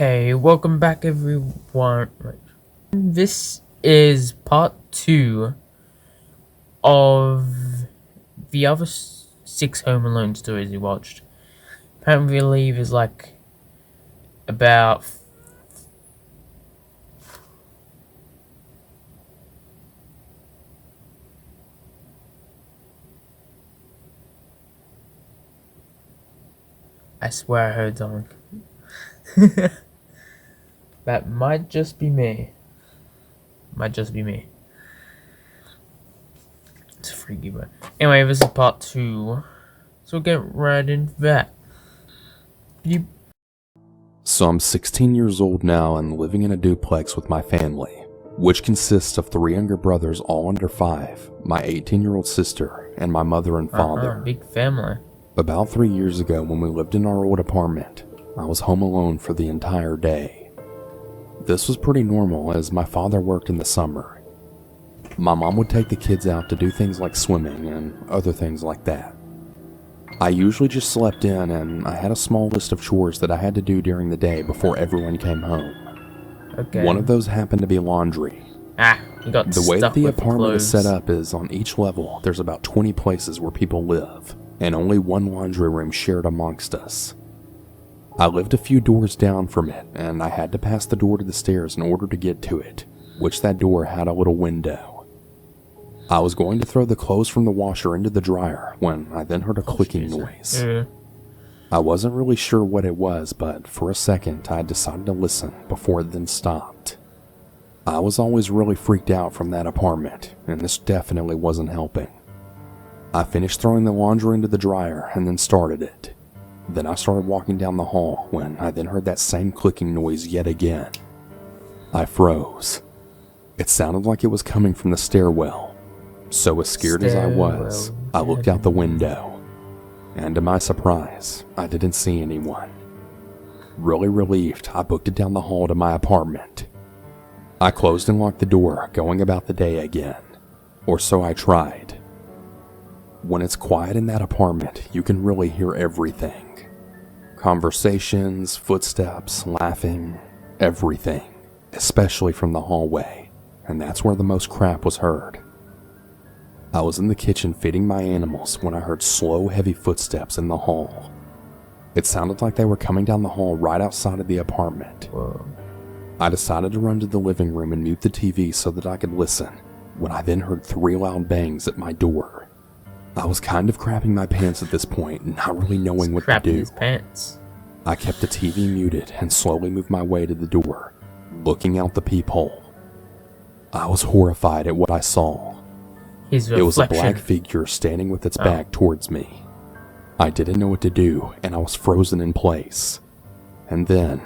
Okay, welcome back everyone. This is part 2 of the other 6 Home Alone stories we watched. Apparently, I believe is like about I swear I heard something. That might just be me. Might just be me. It's freaky, but anyway, this is part 2. So we'll get right into that. So I'm 16 years old now and living in a duplex with my family, which consists of 3 younger brothers all under 5, my 18-year-old sister, and my mother and father. Big family. About 3 years ago, when we lived in our old apartment, I was home alone for the entire day. This was pretty normal as my father worked in the summer. My mom would take the kids out to do things like swimming and other things like that. I usually just slept in, and I had a small list of chores that I had to do during the day before everyone came home. Okay. One of those happened to be laundry. You got The way that stuck the with apartment is set clothes. up is on each level there's about 20 places where people live, and only one laundry room shared amongst us. I lived a few doors down from it, and I had to pass the door to the stairs in order to get to it, which that door had a little window. I was going to throw the clothes from the washer into the dryer when I then heard a clicking noise. I wasn't really sure what it was, but for a second I decided to listen before it then stopped. I was always really freaked out from that apartment, and this definitely wasn't helping. I finished throwing the laundry into the dryer and then started it. Then I started walking down the hall when I then heard that same clicking noise yet again. I froze. It sounded like it was coming from the stairwell. So as scared as I was, I looked out the window. And to my surprise, I didn't see anyone. Really relieved, I booked it down the hall to my apartment. I closed and locked the door, going about the day again. Or so I tried. When it's quiet in that apartment, you can really hear everything. Conversations, footsteps, laughing, everything. Especially from the hallway, and that's where the most crap was heard. I was in the kitchen feeding my animals when I heard slow, heavy footsteps in the hall. It sounded like they were coming down the hall right outside of the apartment. Whoa. I decided to run to the living room and mute the TV so that I could listen, when I then heard 3 loud bangs at my door. I was kind of crapping my pants at this point, not really knowing what to do. His pants. I kept the TV muted and slowly moved my way to the door, looking out the peephole. I was horrified at what I saw. It was a black figure standing with its back towards me. I didn't know what to do, and I was frozen in place. And then,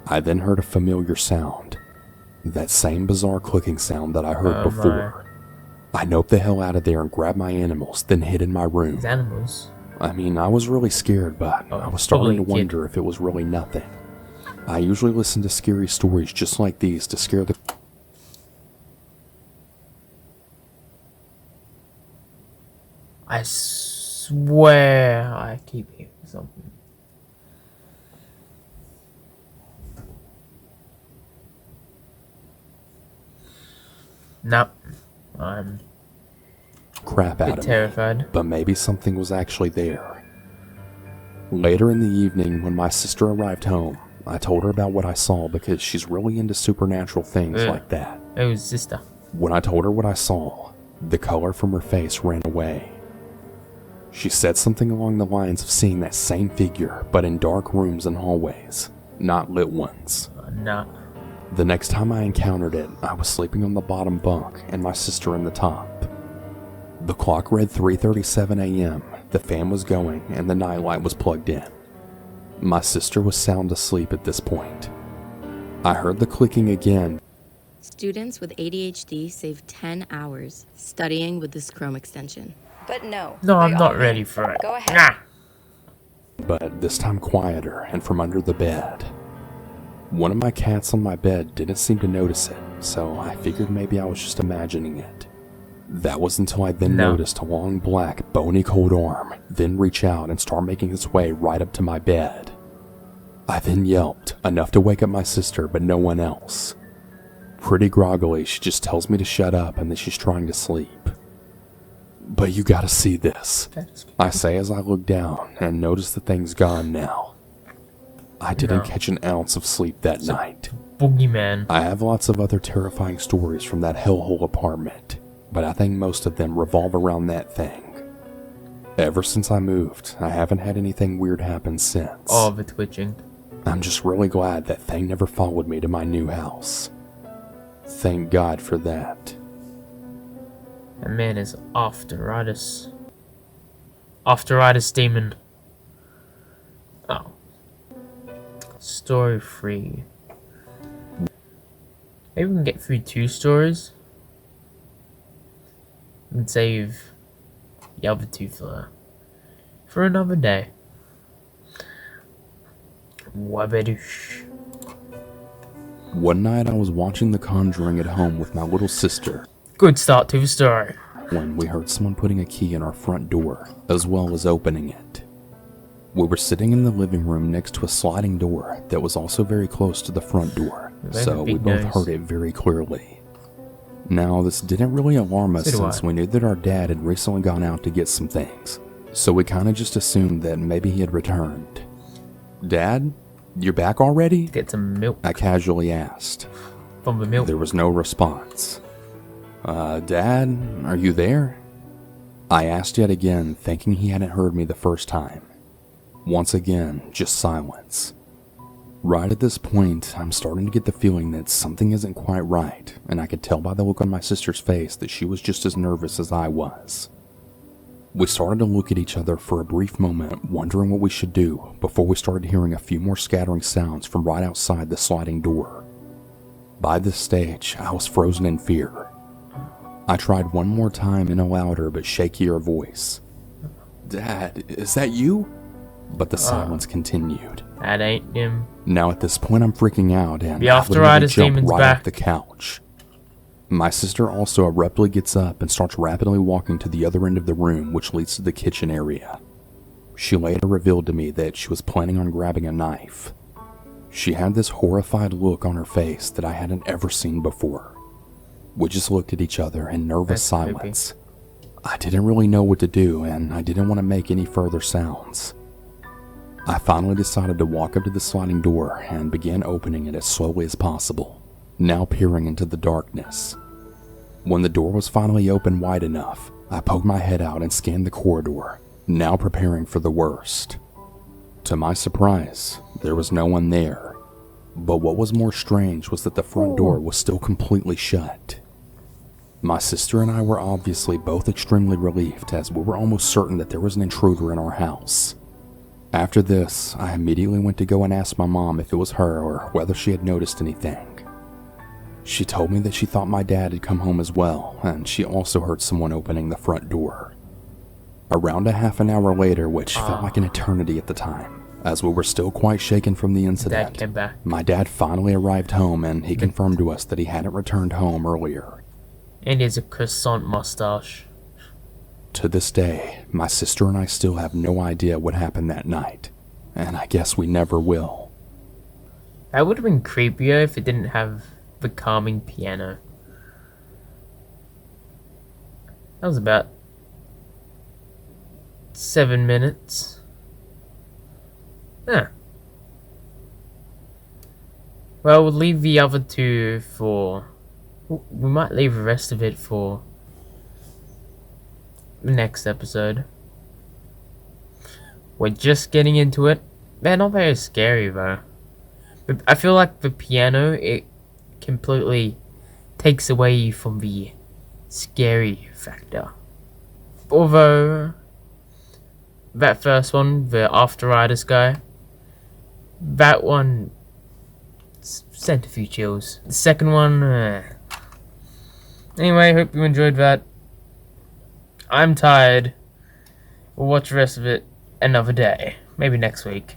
I then heard a familiar sound. That same bizarre clicking sound that I heard before. I noped the hell out of there and grabbed my animals, then hid in my room. His animals? I mean, I was really scared, but I was starting to wonder if it was really nothing. I usually listen to scary stories just like these to scare the... I swear I keep hearing something. Nope. I'm crap out of terrified. me, but maybe something was actually there. Later in the evening, when my sister arrived home, I told her about what I saw because she's really into supernatural things like that. Oh, sister. When I told her what I saw, the color from her face ran away. She said something along the lines of seeing that same figure, but in dark rooms and hallways, not lit ones. Nah. The next time I encountered it, I was sleeping on the bottom bunk and my sister in the top. The clock read 3:37 a.m., the fan was going, and the nightlight was plugged in. My sister was sound asleep at this point. I heard the clicking again. Students with ADHD save 10 hours studying with this Chrome extension. But no. No, I'm not ready for it. Go ahead. Nah. But this time quieter and from under the bed. One of my cats on my bed didn't seem to notice it, so I figured maybe I was just imagining it. That was until I then noticed a long black, bony cold arm then reach out and start making its way right up to my bed. I then yelped, enough to wake up my sister, but no one else. Pretty groggily, she just tells me to shut up and that she's trying to sleep. But you gotta see this, I say as I look down and notice the thing's gone now. I didn't catch an ounce of sleep that night. Boogeyman. I have lots of other terrifying stories from that hellhole apartment, but I think most of them revolve around that thing. Ever since I moved, I haven't had anything weird happen since. Oh, the twitching. I'm just really glad that thing never followed me to my new house. Thank God for that. That man is ARTHRITUS. ARTHRITUS demon. Oh. Story 3. Maybe we can get through 2 stories. And save the other 2 for another day. Wabadoosh. One night I was watching The Conjuring at home with my little sister Good start to the story. when we heard someone putting a key in our front door, as well as opening it. We were sitting in the living room next to a sliding door that was also very close to the front door, so we both heard it very clearly. Now, this didn't really alarm us since we knew that our dad had recently gone out to get some things, so we kinda just assumed that maybe he had returned. "Dad, you're back already?" Get some milk I casually asked. from the milk. There was no response. Dad, are you there?" I asked yet again, thinking he hadn't heard me the first time. Once again, just silence. Right at this point, I'm starting to get the feeling that something isn't quite right, and I could tell by the look on my sister's face that she was just as nervous as I was. We started to look at each other for a brief moment, wondering what we should do, before we started hearing a few more scattering sounds from right outside the sliding door. By this stage, I was frozen in fear. I tried one more time in a louder but shakier voice. "Dad, is that you?" But the silence continued. That ain't him. Now at this point I'm freaking out and The I literally ARTHRITUS jump demon's right back. off the couch. My sister also abruptly gets up and starts rapidly walking to the other end of the room, which leads to the kitchen area. She later revealed to me that she was planning on grabbing a knife. She had this horrified look on her face that I hadn't ever seen before. We just looked at each other in nervous That's creepy. silence. I didn't really know what to do, and I didn't want to make any further sounds. I finally decided to walk up to the sliding door and began opening it as slowly as possible, now peering into the darkness. When the door was finally open wide enough, I poked my head out and scanned the corridor, now preparing for the worst. To my surprise, there was no one there. But what was more strange was that the front door was still completely shut. My sister and I were obviously both extremely relieved, as we were almost certain that there was an intruder in our house. After this, I immediately went to go and ask my mom if it was her or whether she had noticed anything. She told me that she thought my dad had come home as well, and she also heard someone opening the front door. Around a half an hour later, which felt like an eternity at the time, as we were still quite shaken from the incident, Dad came back. my dad finally arrived home and he confirmed to us that he hadn't returned home earlier. And he has a croissant mustache. To this day, my sister and I still have no idea what happened that night, and I guess we never will. That would have been creepier if it didn't have the calming piano. That was about 7 minutes. Huh. Well, we'll leave the other 2 for... We might leave the rest of it for the next episode. We're just getting into it. They're not very scary though. But I feel like the piano, it completely takes away from the scary factor. Although that first one, the ARTHRITUS guy, that one sent a few chills. The second one, anyway, hope you enjoyed that. I'm tired. We'll watch the rest of it another day. Maybe next week.